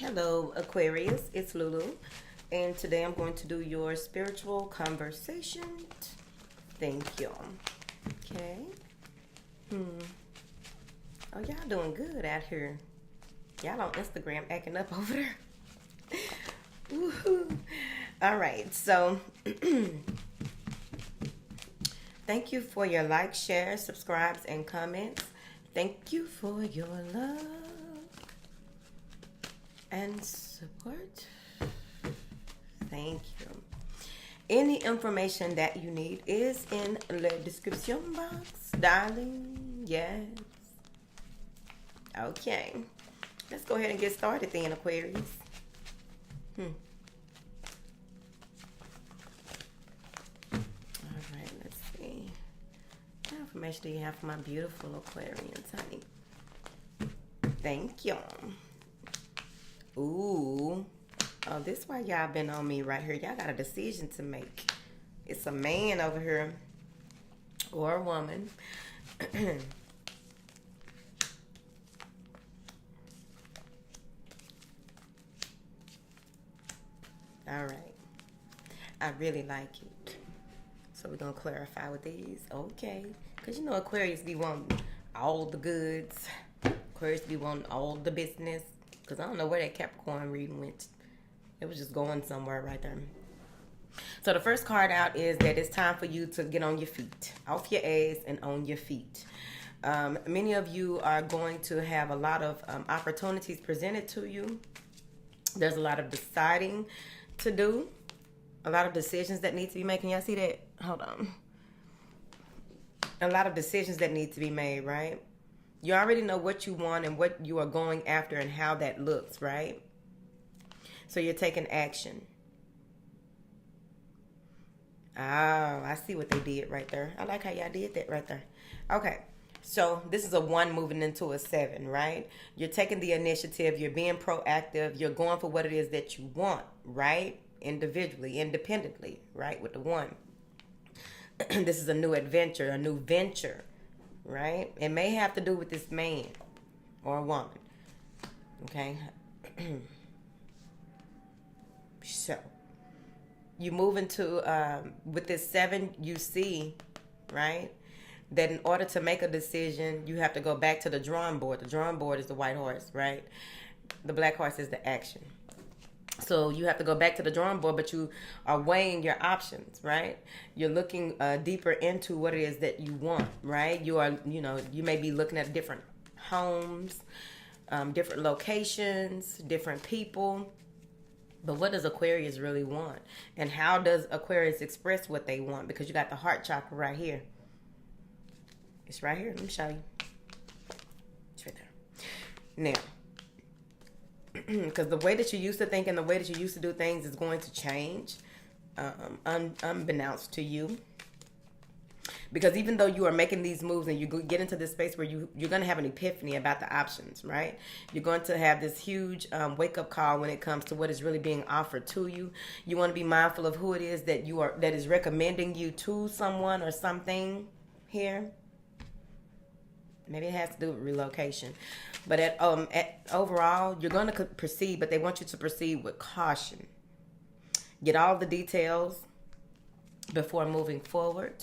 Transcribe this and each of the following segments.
Hello, Aquarius. It's Lulu, and today I'm going to do your spiritual conversation. Thank you. Okay. Oh, y'all doing good out here. Y'all on Instagram acting up over there. Woohoo. All right. So, thank you for your likes, shares, subscribes, and comments. Thank you for your love and support. Thank you. Any information that you need is in the description box, darling. Yes. Okay. Let's go ahead and get started then, Aquarius. All right, let's see. What information do you have for my beautiful Aquarians, honey? Thank you. Ooh. Oh, this why y'all been on me right here. Y'all got a decision to make. It's a man over here. Or a woman. All right. I really like it. So we're going to clarify with these. Okay. Because you know Aquarius be wanting all the goods. Aquarius be wanting all the business. Because I don't know where that Capricorn reading went. It was just going somewhere right there. So the first card out is that it's time for you to get on your feet. Off your ass and on your feet. Many of you are going to have a lot of opportunities presented to you. There's a lot of deciding to do. A lot of decisions that need to be made. Can y'all see that? Hold on. A lot of decisions that need to be made, right? You already know what you want and what you are going after and how that looks, right? So you're taking action. Oh, I see what they did right there. I like how y'all did that right there. Okay. So this is a 1 moving into a 7, right? You're taking the initiative. You're being proactive. You're going for what it is that you want, right? Individually, independently, right? With the 1. This is a new adventure, a new venture, right? It may have to do with this man or a woman, okay? So, you move into, with this 7, you see, right? That in order to make a decision, you have to go back to the drawing board. The drawing board is the white horse, right? The black horse is the action. So you have to go back to the drawing board, but you are weighing your options, right? You're looking deeper into what it is that you want, right? You are, you may be looking at different homes, different locations, different people. But what does Aquarius really want? And how does Aquarius express what they want? Because you got the heart chakra right here. It's right here. Let me show you. It's right there. Now, because the way that you used to think and the way that you used to do things is going to change, unbeknownst to you. Because even though you are making these moves and you get into this space where you're going to have an epiphany about the options, right? You're going to have this huge wake-up call when it comes to what is really being offered to you. You want to be mindful of who it is that that is recommending you to someone or something here. Maybe it has to do with relocation. But overall, you're going to proceed, but they want you to proceed with caution. Get all the details before moving forward.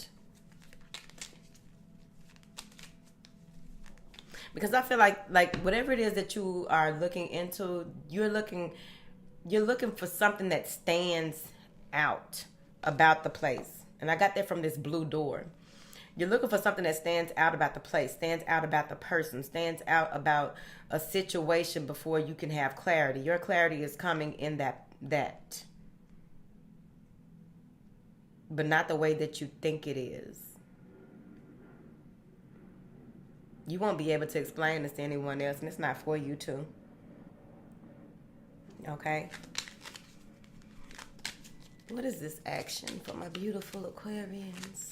Because I feel like whatever it is that you are looking into, you're looking for something that stands out about the place. And I got that from this blue door. You're looking for something that stands out about the place, stands out about the person, stands out about a situation before you can have clarity. Your clarity is coming in that. But not the way that you think it is. You won't be able to explain this to anyone else, and it's not for you to. Okay? What is this action for my beautiful Aquarians?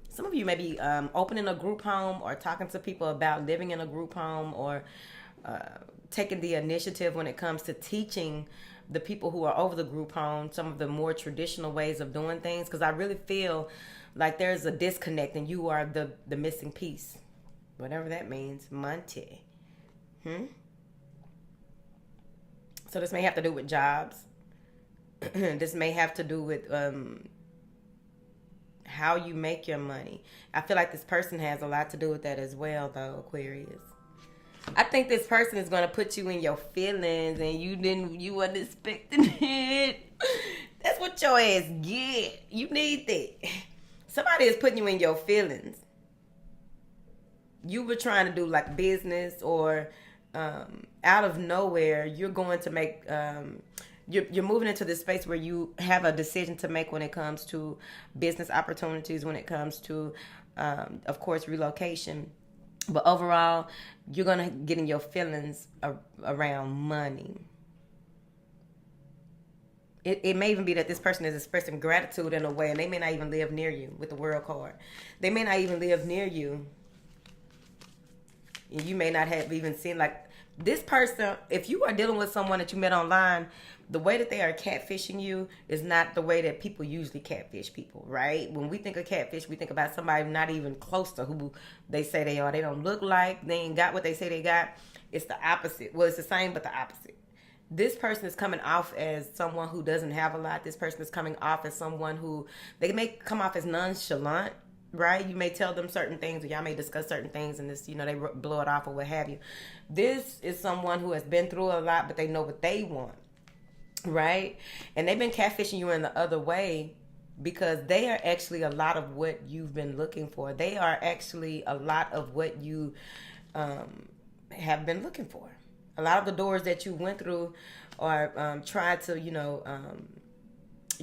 Some of you may be opening a group home or talking to people about living in a group home or taking the initiative when it comes to teaching the people who are over the group home some of the more traditional ways of doing things. Because I really feel like there's a disconnect and you are the missing piece. Whatever that means. Monte. Hmm? So this may have to do with jobs. This may have to do with how you make your money. I feel like this person has a lot to do with that as well, though, Aquarius. I think this person is gonna put you in your feelings, and you wasn't expecting it. That's what your ass get. You need that. Somebody is putting you in your feelings. You were trying to do like business, or out of nowhere, you're going to make. You're moving into this space where you have a decision to make when it comes to business opportunities, when it comes to, of course, relocation. But overall, you're going to get in your feelings around money. It may even be that this person is expressing gratitude in a way, and they may not even live near you with the world card. They may not even live near you. And you may not have even seen, like, this person, if you are dealing with someone that you met online, the way that they are catfishing you is not the way that people usually catfish people, right? When we think of catfish, we think about somebody not even close to who they say they are. They don't look like, they ain't got what they say they got. It's the opposite. Well, it's the same, but the opposite. This person is coming off as someone who doesn't have a lot. This person is coming off as someone who, they may come off as nonchalant, right? You may tell them certain things, or y'all may discuss certain things, and this, they blow it off or what have you. This is someone who has been through a lot, but they know what they want, right? And they've been catfishing you in the other way, because they are actually a lot of what you've been looking for. They are actually a lot of what you have been looking for. A lot of the doors that you went through, or tried to,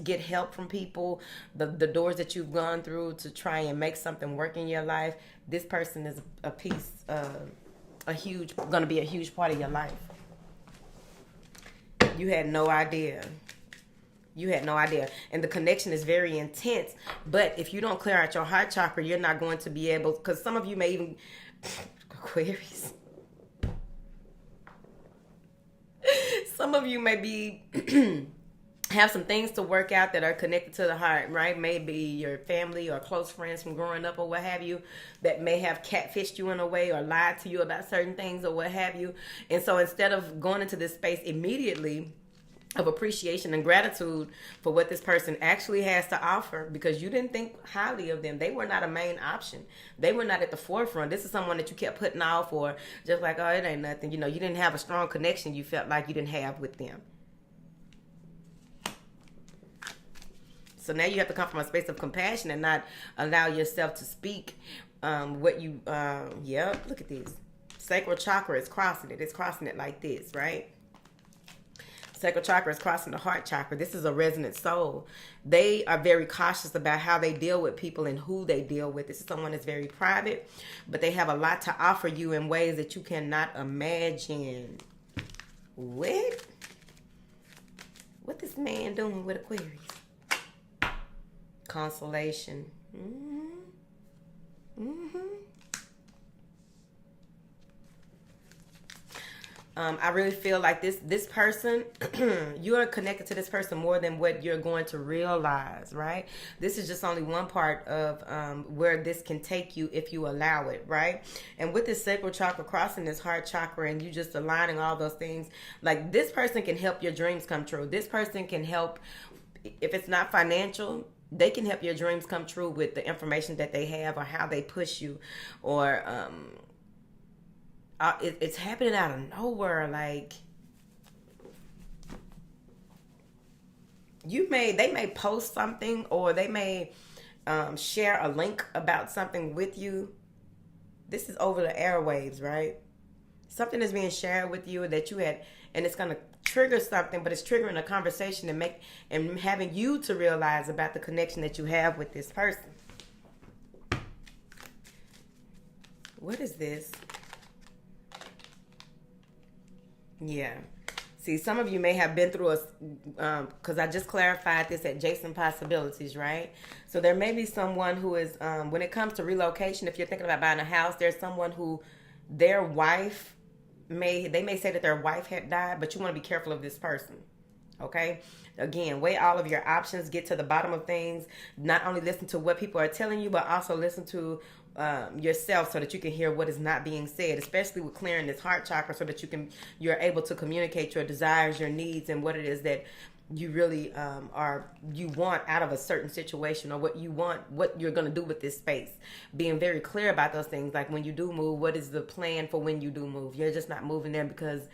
get help from people, the doors that you've gone through to try and make something work in your life, this person is a piece, going to be a huge part of your life. You had no idea. You had no idea. And the connection is very intense. But if you don't clear out your heart chakra, you're not going to be able, because some of you may even, Aquarius, some of you may be have some things to work out that are connected to the heart, right? Maybe your family or close friends from growing up or what have you, that may have catfished you in a way or lied to you about certain things or what have you. And so instead of going into this space immediately of appreciation and gratitude for what this person actually has to offer, because you didn't think highly of them, they were not a main option, they were not at the forefront. This is someone that you kept putting off, or just like, oh, it ain't nothing, you didn't have a strong connection you felt like you didn't have with them. So now you have to come from a space of compassion and not allow yourself to speak what you, look at this. Sacral chakra is crossing it. It's crossing it like this, right? Sacral chakra is crossing the heart chakra. This is a resonant soul. They are very cautious about how they deal with people and who they deal with. This is someone that's very private, but they have a lot to offer you in ways that you cannot imagine. What this man doing with Aquarius? Consolation. I really feel like this person, you are connected to this person more than what you're going to realize, right? This is just only one part of where this can take you if you allow it, right? And with this sacral chakra crossing this heart chakra, and you just aligning all those things, like, this person can help your dreams come true. This person can help, if it's not financial, they can help your dreams come true with the information that they have, or how they push you, or it's happening out of nowhere. Like, they may post something, or they may share a link about something with you. This is over the airwaves, right? Something is being shared with you that you had, and it's going to trigger something, but it's triggering a conversation and having you to realize about the connection that you have with this person. What is this? Yeah. See, some of you may have been through because I just clarified this adjacent possibilities, right? So there may be someone who is, when it comes to relocation, if you're thinking about buying a house, there's someone who their wife they may say that their wife had died, but you want to be careful of this person. Okay? Again, weigh all of your options, get to the bottom of things. Not only listen to what people are telling you, but also listen to yourself so that you can hear what is not being said, especially with clearing this heart chakra, so that you're able to communicate your desires, your needs, and what it is that you really you want out of a certain situation, or what you want, what you're going to do with this space. Being very clear about those things. Like when you do move, what is the plan for when you do move? You're just not moving there because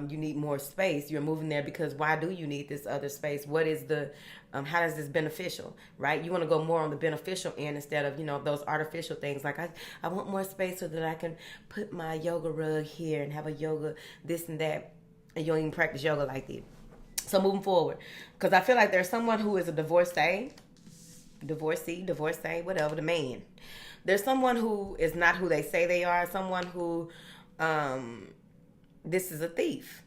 you need more space. You're moving there because why do you need this other space? What is the how is this beneficial, right? You want to go more on the beneficial end instead of, those artificial things. Like I want more space so that I can put my yoga rug here and have a yoga this and that, and you don't even practice yoga like that. So moving forward, because I feel like there's someone who is a divorcee, whatever, the man. There's someone who is not who they say they are. Someone who, this is a thief.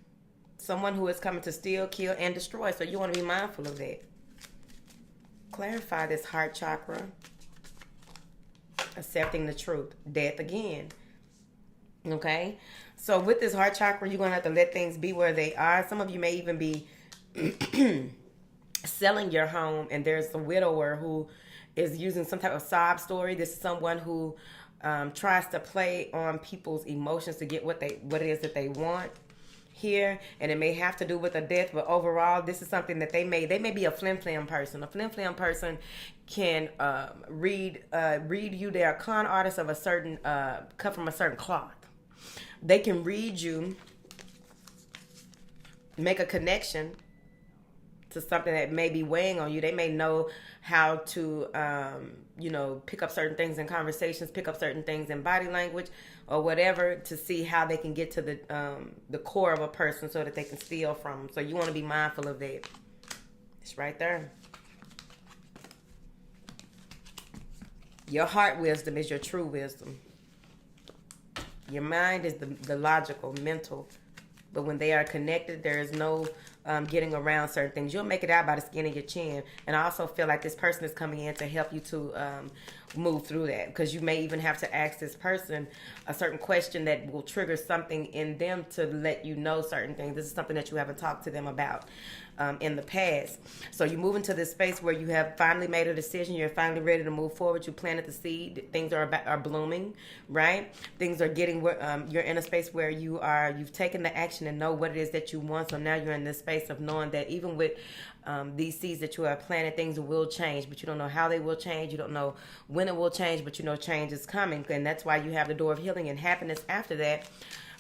Someone who is coming to steal, kill, and destroy. So you want to be mindful of that. Clarify this heart chakra. Accepting the truth. Death again. Okay? So with this heart chakra, you're going to have to let things be where they are. Some of you may even be selling your home, and there's a widower who is using some type of sob story. This is someone who tries to play on people's emotions to get what it is that they want here, and it may have to do with a death, but overall this is something that they may be a flim-flam person. A flim-flam person can read you. They are con artists of a certain cut from a certain cloth. They can read you, make a connection to something that may be weighing on you. They may know how to, pick up certain things in conversations, pick up certain things in body language or whatever, to see how they can get to the core of a person so that they can steal from them. So you want to be mindful of that. It's right there. Your heart wisdom is your true wisdom. Your mind is the logical, mental. But when they are connected, there is no getting around certain things. You'll make it out by the skin of your chin. And I also feel like this person is coming in to help you to move through that. Because you may even have to ask this person a certain question that will trigger something in them to let you know certain things. This is something that you haven't talked to them about in the past. So you move into this space where you have finally made a decision. You're finally ready to move forward. You planted the seed. Things are blooming, right? Things are getting you're in a space where you've taken the action and know what it is that you want. So now you're in this space of knowing that even with these seeds that you have planted, things will change, but you don't know how they will change. You don't know when it will change, but you know change is coming. And that's why you have the door of healing and happiness after that,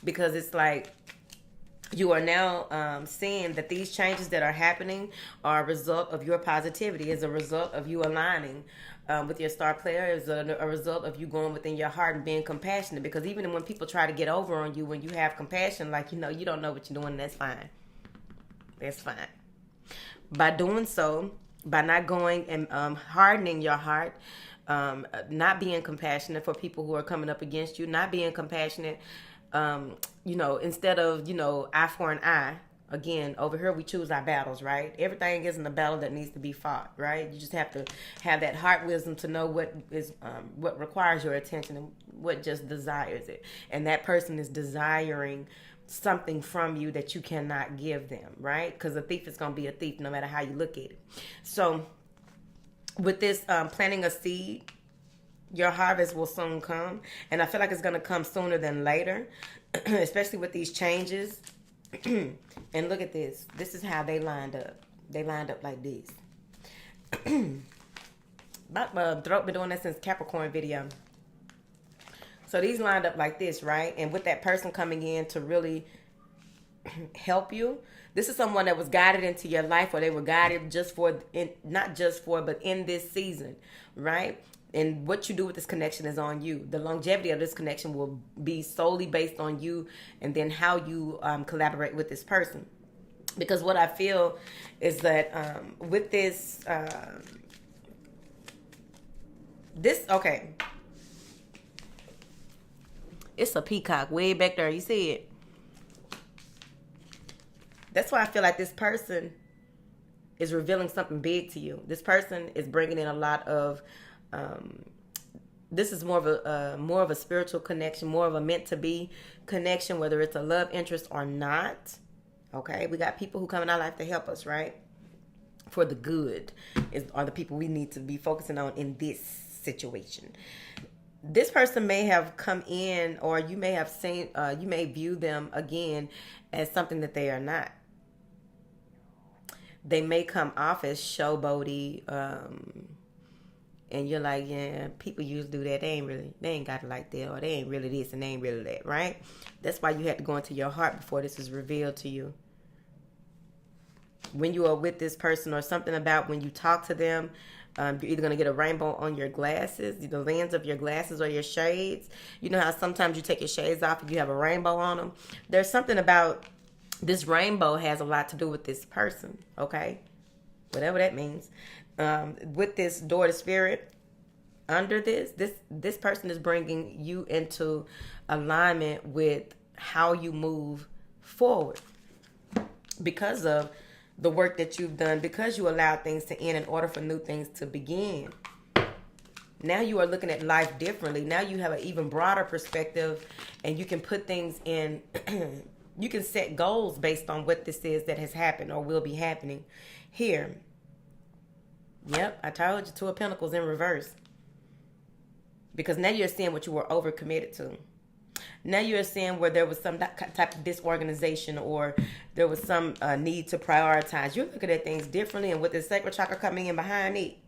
because it's like you are now seeing that these changes that are happening are a result of your positivity, is a result of you aligning with your star player, is a result of you going within your heart and being compassionate. Because even when people try to get over on you, when you have compassion, like, you don't know what you're doing, that's fine. That's fine. By doing so, by not going and hardening your heart, not being compassionate for people who are coming up against you, not being compassionate, instead of, eye for an eye. Again, over here we choose our battles, right? Everything isn't a battle that needs to be fought, right? You just have to have that heart wisdom to know what requires your attention and what just desires it. And that person is desiring something from you that you cannot give them, right? Because a thief is going to be a thief no matter how you look at it. So with this planting a seed, your harvest will soon come. And I feel like it's going to come sooner than later, especially with these changes. And look at this. This is how they lined up. They lined up like this. Been doing that since Capricorn video. So these lined up like this, right? And with that person coming in to really help you, this is someone that was guided into your life, or they were guided but in this season, right? And what you do with this connection is on you. The longevity of this connection will be solely based on you, and then how you collaborate with this person. Because what I feel is that with this, okay. It's a peacock way back there. You see it? That's why I feel like this person is revealing something big to you. This person is bringing in a lot of. This is more of a spiritual connection, more of a meant to be connection, whether it's a love interest or not. Okay, we got people who come in our life to help us, right? For the good are the people we need to be focusing on in this situation. This person may have come in, or you may have seen, you may view them again as something that they are not. They may come off as showboaty, and you're like, yeah, people used to do that. They ain't got it like that, or they ain't really this and they ain't really that, right? That's why you had to go into your heart before this is revealed to you. When you are with this person, or something about when you talk to them, you're either going to get a rainbow on your glasses, the lens of your glasses, or your shades. You know how sometimes you take your shades off and you have a rainbow on them? There's something about this rainbow has a lot to do with this person, okay? Whatever that means. With this door to spirit, under this person is bringing you into alignment with how you move forward because of the work that you've done, because you allowed things to end in order for new things to begin. Now you are looking at life differently. Now you have an even broader perspective, and you can put things in, you can set goals based on what this is that has happened or will be happening here. Yep, I told you, Two of Pentacles in reverse. Because now you're seeing what you were overcommitted to. Now you're seeing where there was some type of disorganization, or there was some need to prioritize. You're looking at things differently, and with the sacral chakra coming in behind it,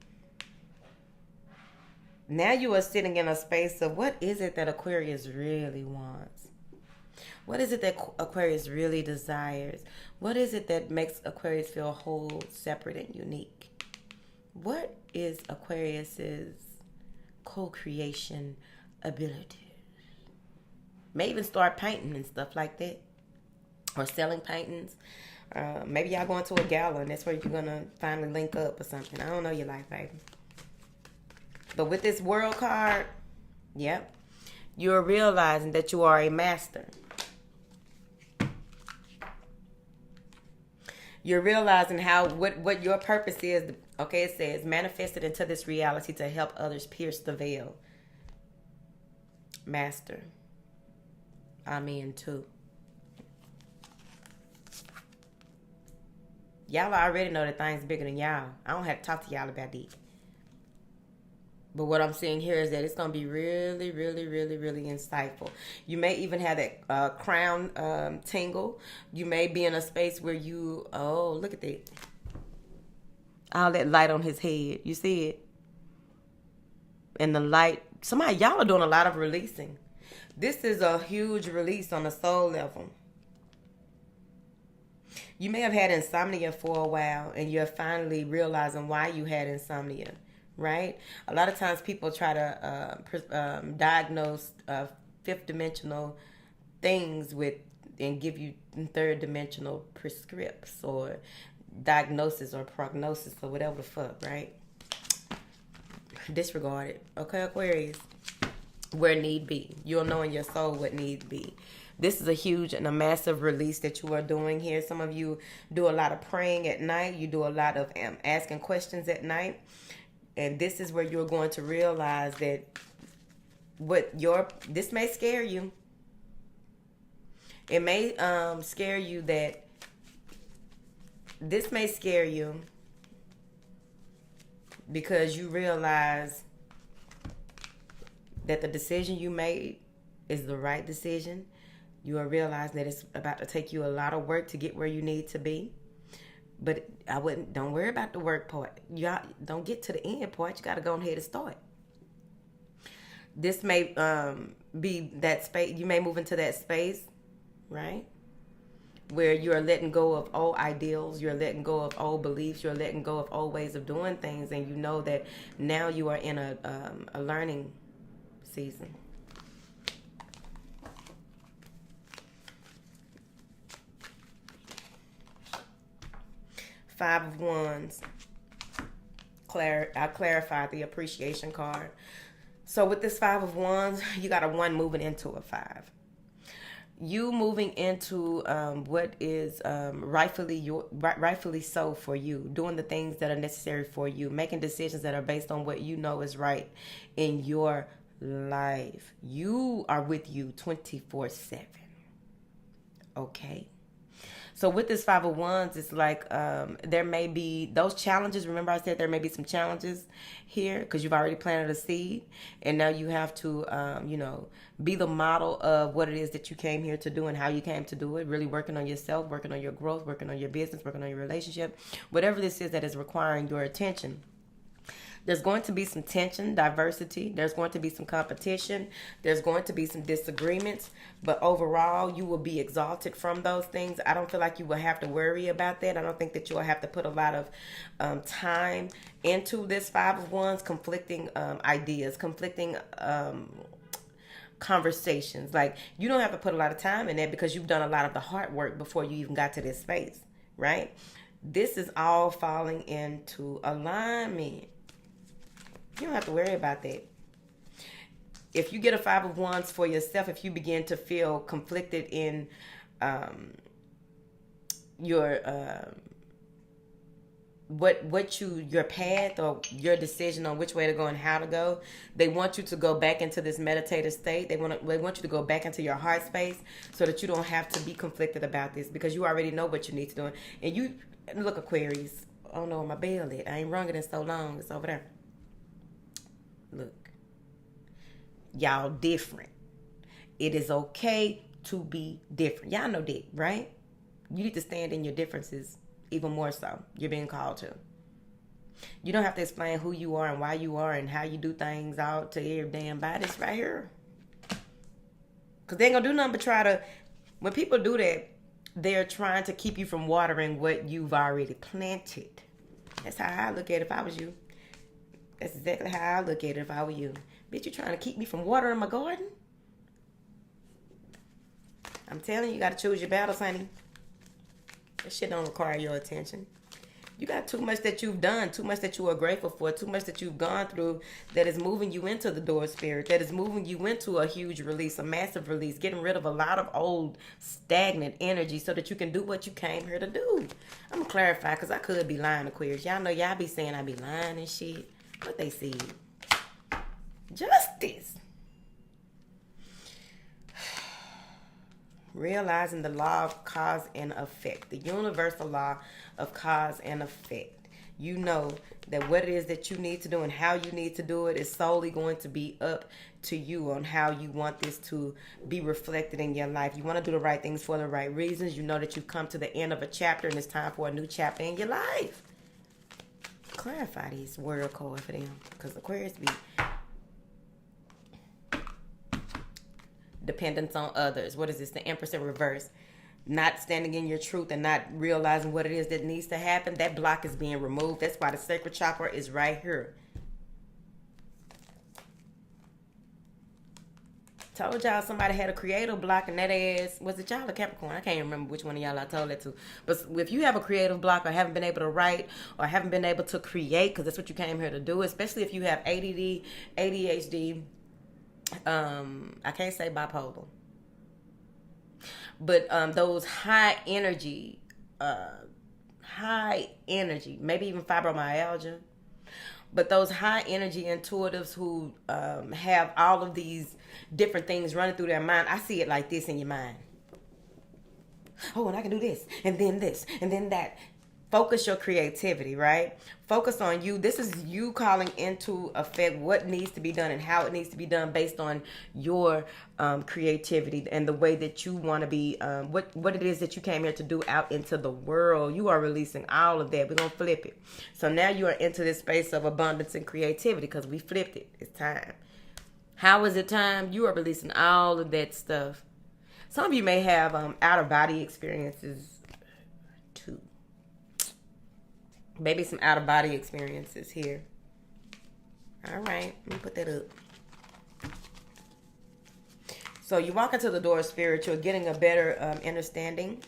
now you are sitting in a space of what is it that Aquarius really wants? What is it that Aquarius really desires? What is it that makes Aquarius feel whole, separate, and unique? What is Aquarius's co-creation ability? May even start painting and stuff like that, or selling paintings. Maybe y'all going to a gala and that's where you're gonna finally link up or something. I don't know your life, baby. But with this World card, yep, you're realizing that you are a master. You're realizing what your purpose is. Okay, it says manifested into this reality to help others pierce the veil. Master. I'm in too. Y'all already know that things bigger than y'all. I don't have to talk to y'all about that. But what I'm seeing here is that it's going to be really, really, really, really insightful. You may even have that crown tingle. You may be in a space where you, oh, look at that. All that light on his head. You see it? And the light, y'all are doing a lot of releasing. This is a huge release on the soul level. You may have had insomnia for a while, and you're finally realizing why you had insomnia, right? A lot of times people try to diagnose fifth dimensional things and give you third dimensional prescripts or diagnosis or prognosis or whatever the fuck, right? Disregard it. Okay, Aquarius? Where need be. You'll know in your soul what needs be. This is a huge and a massive release that you are doing here. Some of you do a lot of praying at night. You do a lot of asking questions at night. And this is where you're going to realize that this may scare you. It may scare you that this may scare you because you realize that the decision you made is the right decision. You are realizing that it's about to take you a lot of work to get where you need to be. But don't worry about the work part. You don't get to the end part. You got to go ahead and start. This may be that space. You may move into that space, right? Where you're letting go of old ideals. You're letting go of old beliefs. You're letting go of old ways of doing things. And you know that now you are in a learning season. Five of Wands. I clarified the appreciation card. So with this Five of Wands, you got a 1 moving into a 5. You moving into what is rightfully so for you, doing the things that are necessary for you, making decisions that are based on what you know is right in your life. You are with you 24/7. Okay? So with this Five of Wands, it's like there may be those challenges. Remember I said there may be some challenges here because you've already planted a seed. And now you have to, be the model of what it is that you came here to do and how you came to do it. Really working on yourself, working on your growth, working on your business, working on your relationship. Whatever this is that is requiring your attention. There's going to be some tension, diversity. There's going to be some competition. There's going to be some disagreements. But overall, you will be exalted from those things. I don't feel like you will have to worry about that. I don't think that you will have to put a lot of time into this Five of Wands, conflicting ideas, conflicting conversations. Like, you don't have to put a lot of time in that because you've done a lot of the hard work before you even got to this space, right? This is all falling into alignment. You don't have to worry about that. If you get a Five of Wands for yourself, if you begin to feel conflicted in your your path or your decision on which way to go and how to go, they want you to go back into this meditative state. They want you to go back into your heart space so that you don't have to be conflicted about this because you already know what you need to do. And you look, Aquarius. I don't know where my bell is. I ain't rung it in so long. It's over there. Look, y'all different. It is okay to be different. Y'all know that, right? You need to stand in your differences even more so. You're being called to. You don't have to explain who you are and why you are and how you do things out to every damn body. It's right here. Because they ain't going to do nothing but try to... When people do that, they're trying to keep you from watering what you've already planted. That's how I look at it if I was you. That's exactly how I look at it if I were you. Bitch, you trying to keep me from watering my garden? I'm telling you, you got to choose your battles, honey. That shit don't require your attention. You got too much that you've done, too much that you are grateful for, too much that you've gone through that is moving you into the door spirit, that is moving you into a huge release, a massive release, getting rid of a lot of old stagnant energy so that you can do what you came here to do. I'm going to clarify because I could be lying, Aquarius. Y'all know y'all be saying I be lying and shit. What they see? Justice. Realizing the law of cause and effect. The universal law of cause and effect. You know that what it is that you need to do and how you need to do it is solely going to be up to you on how you want this to be reflected in your life. You want to do the right things for the right reasons. You know that you've come to the end of a chapter and it's time for a new chapter in your life. Clarify these word code for them because Aquarius be dependence on others. What is this? The Empress in reverse. Not standing in your truth and not realizing what it is that needs to happen. That block is being removed. That's why the sacral chakra is right here. Told y'all somebody had a creative block and that ass, was it y'all or Capricorn? I can't remember which one of y'all I told that to. But if you have a creative block or haven't been able to write or haven't been able to create, because that's what you came here to do, especially if you have ADD, ADHD, I can't say bipolar. But those high energy, maybe even fibromyalgia. But those high energy intuitives who have all of these different things running through their mind, I see it like this in your mind. Oh, and I can do this, and then that. Focus your creativity, right? Focus on you. This is you calling into effect what needs to be done and how it needs to be done based on your creativity and the way that you want to be, what it is that you came here to do out into the world. You are releasing all of that. We're going to flip it. So now you are into this space of abundance and creativity because we flipped it. It's time. How is it time? You are releasing all of that stuff. Some of you may have out-of-body experiences too. Maybe some out-of-body experiences here. All right. Let me put that up. So you walk into the door of spirit. You're getting a better understanding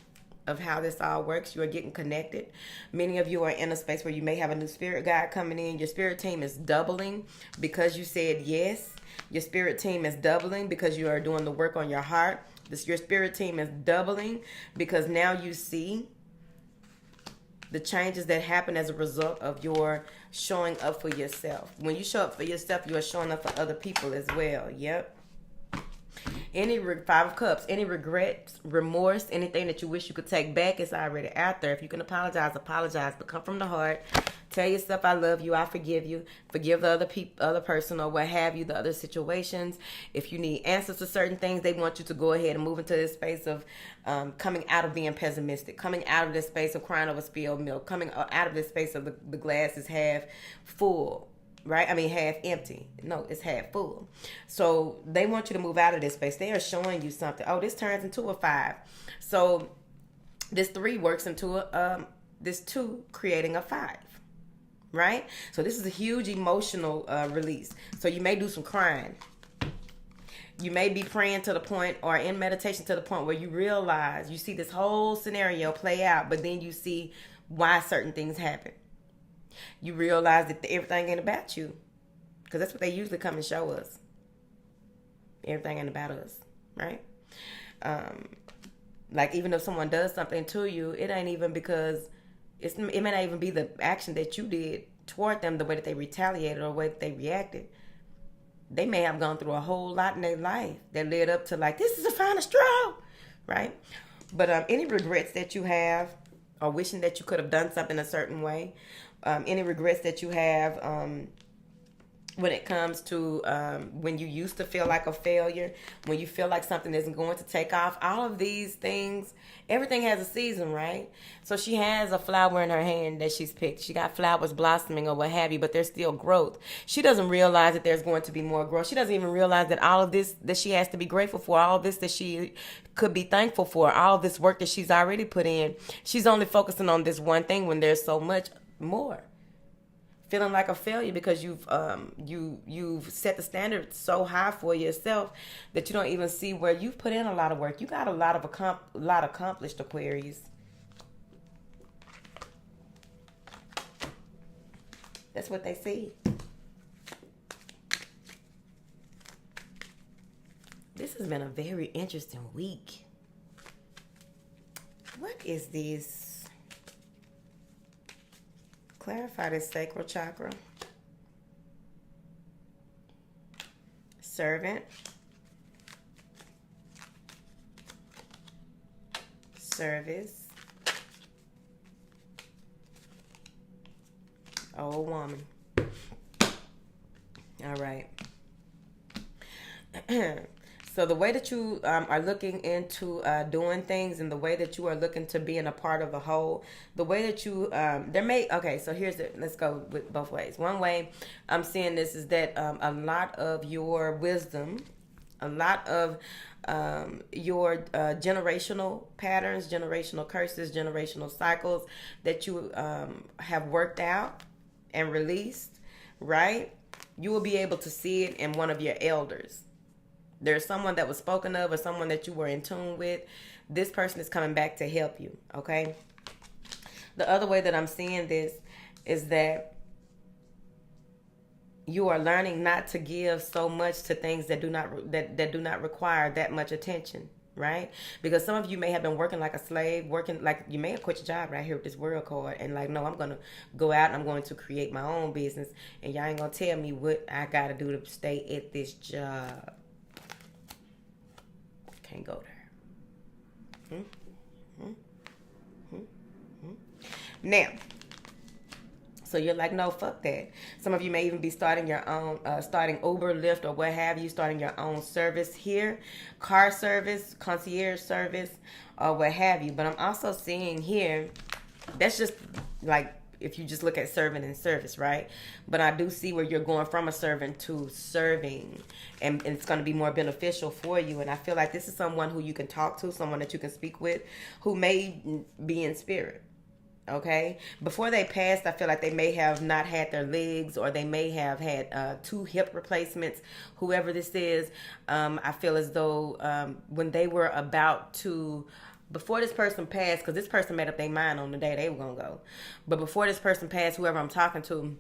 of how this all works. You are getting connected. Many of you are in a space where you may have a new spirit guide coming in. Your spirit team is doubling because you said yes. Your spirit team is doubling because you are doing the work on your heart. Your spirit team is doubling because now you see the changes that happen as a result of your showing up for yourself. When you show up for yourself, you are showing up for other people as well. Yep. Five of Cups, any regrets, remorse, anything that you wish you could take back, it's already out there. If you can apologize, apologize, but come from the heart. Tell yourself, I love you, I forgive you. Forgive the other person or what have you, the other situations. If you need answers to certain things, they want you to go ahead and move into this space of coming out of being pessimistic, coming out of this space of crying over spilled milk, coming out of this space of the glass is half full. Right? I mean, half empty. No, it's half full. So they want you to move out of this space. They are showing you something. Oh, this turns into a 5. So this 3 works into this 2 creating a 5. Right? So this is a huge emotional release. So you may do some crying. You may be praying to the point or in meditation to the point where you realize you see this whole scenario play out, but then you see why certain things happen. You realize that everything ain't about you. Because that's what they usually come and show us. Everything ain't about us. Right? Like even if someone does something to you, it ain't even because it may not even be the action that you did toward them, the way that they retaliated or the way that they reacted. They may have gone through a whole lot in their life that led up to like, this is the final straw. Right? But any regrets that you have or wishing that you could have done something a certain way, any regrets that you have when it comes to when you used to feel like a failure, when you feel like something isn't going to take off, all of these things, everything has a season, right? So she has a flower in her hand that she's picked. She got flowers blossoming or what have you, but there's still growth. She doesn't realize that there's going to be more growth. She doesn't even realize that all of this that she has to be grateful for, all of this that she could be thankful for, all of this work that she's already put in. She's only focusing on this one thing when there's so much more. Feeling like a failure because you've set the standard so high for yourself that you don't even see where you've put in a lot of work. You got a lot accomplished, Aquarius. That's what they see. This has been a very interesting week. What is this? Clarify this sacral chakra. Servant. Service. Old woman. All right. So the way that you are looking into doing things and the way that you are looking to being a part of the whole, the way that you, so here's it. Let's go with both ways. One way I'm seeing this is that a lot of your wisdom, a lot of your generational patterns, generational curses, generational cycles that you have worked out and released, right? You will be able to see it in one of your elders. There's someone that was spoken of or someone that you were in tune with. This person is coming back to help you, okay? The other way that I'm seeing this is that you are learning not to give so much to things that do not require that much attention, right? Because some of you may have been working like a slave, working like you may have quit your job right here with this world card and like, no, I'm going to go out and I'm going to create my own business and y'all ain't going to tell me what I got to do to stay at this job. Can't go there. Now, so you're like, no, fuck that. Some of you may even be starting your own, starting Uber, Lyft, or what have you, starting your own service here, car service, concierge service, or what have you. But I'm also seeing here, that's just like, if you just look at servant and service, right? But I do see where you're going from a servant to serving, and it's going to be more beneficial for you. And I feel like this is someone who you can talk to, someone that you can speak with, who may be in spirit. Okay, before they passed, I feel like they may have not had their legs, or they may have had 2 hip replacements. Whoever this is, I feel as though when they were about to, before this person passed, because this person made up their mind on the day they were gonna go, but before this person passed, whoever I'm talking to,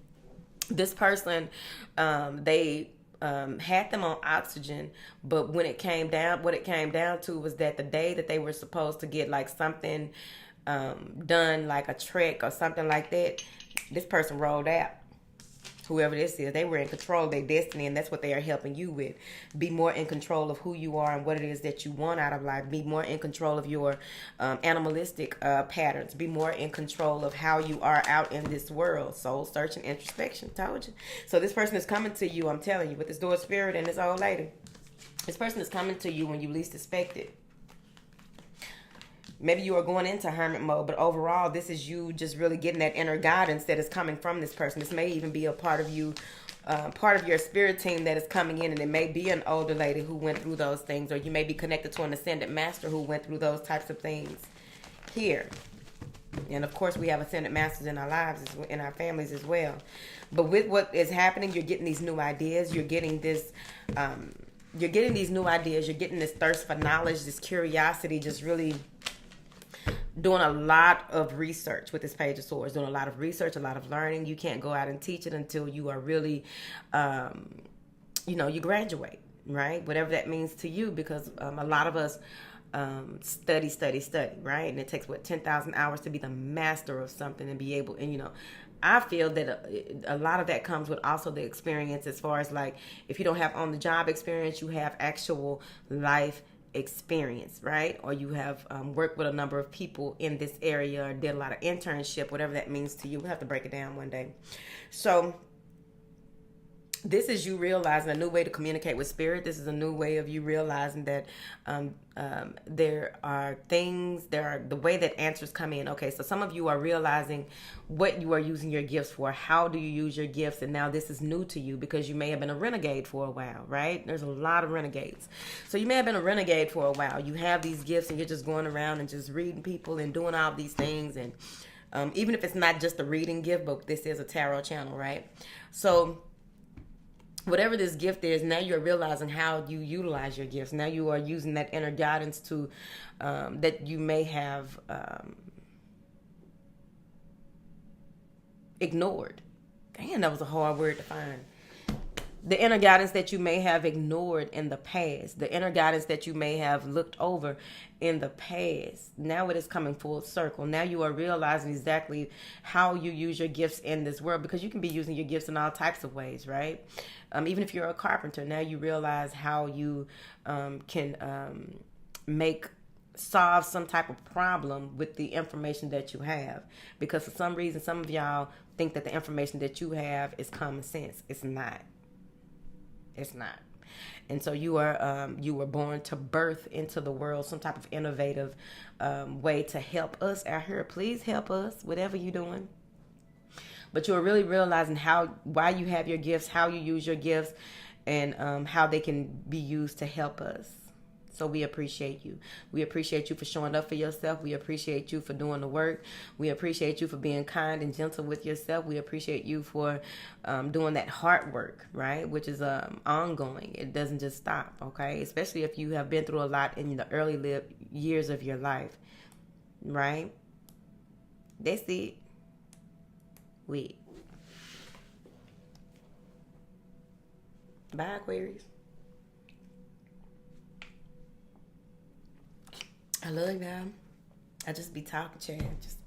this person, they had them on oxygen, but when it came down, what it came down to was that the day that they were supposed to get like something done, like a trek or something like that, this person rolled out. whoever this is, they were in control of their destiny, and that's what they are helping you with. Be more in control of who you are and what it is that you want out of life. Be more in control of your animalistic patterns. Be more in control of how you are out in this world. Soul search and introspection. Told you. So this person is coming to you, I'm telling you, with this door spirit and this old lady. This person is coming to you when you least expect it. Maybe you are going into hermit mode, but overall, this is you just really getting that inner guidance that is coming from this person. This may even be a part of you, part of your spirit team that is coming in, and it may be an older lady who went through those things, or you may be connected to an ascended master who went through those types of things here. And of course, we have ascended masters in our lives, in our families as well. But with what is happening, you're getting these new ideas. You're getting this. You're getting these new ideas. You're getting this thirst for knowledge, this curiosity, just really doing a lot of research with this Page of Swords, doing a lot of research, a lot of learning. You can't go out and teach it until you are really, you graduate, right? Whatever that means to you, because a lot of us study, right? And it takes, 10,000 hours to be the master of something and be able, and I feel that a lot of that comes with also the experience, as far as like, if you don't have on the job experience, you have actual life experience, right? Or you have worked with a number of people in this area, or did a lot of internship, whatever that means to you. We'll have to break it down one day. So this is you realizing a new way to communicate with spirit. This is a new way of you realizing that there are the way that answers come in. Okay, so some of you are realizing what you are using your gifts for. How do you use your gifts? And now this is new to you, because you may have been a renegade for a while, right? There's a lot of renegades. So you may have been a renegade for a while. You have these gifts and you're just going around and just reading people and doing all these things. And even if it's not just a reading gift, but this is a tarot channel, right? So whatever this gift is, now you're realizing how you utilize your gifts. Now you are using that inner guidance to that you may have ignored. Damn, that was a hard word to find. The inner guidance that you may have ignored in the past. The inner guidance that you may have looked over in the past. Now it is coming full circle. Now you are realizing exactly how you use your gifts in this world, because you can be using your gifts in all types of ways, right? Even if you're a carpenter, now you realize how you can solve some type of problem with the information that you have. Because for some reason, some of y'all think that the information that you have is common sense. It's not. It's not. And so you were born to birth into the world some type of innovative way to help us out here. Please help us, whatever you're doing. But you are really realizing why you have your gifts, how you use your gifts, and how they can be used to help us. So we appreciate you. We appreciate you for showing up for yourself. We appreciate you for doing the work. We appreciate you for being kind and gentle with yourself. We appreciate you for doing that hard work, right? Which is ongoing. It doesn't just stop, okay? Especially if you have been through a lot in the early years of your life, right? That's it. Bye, Aquarius. I love y'all. I just be talking, Chad. Just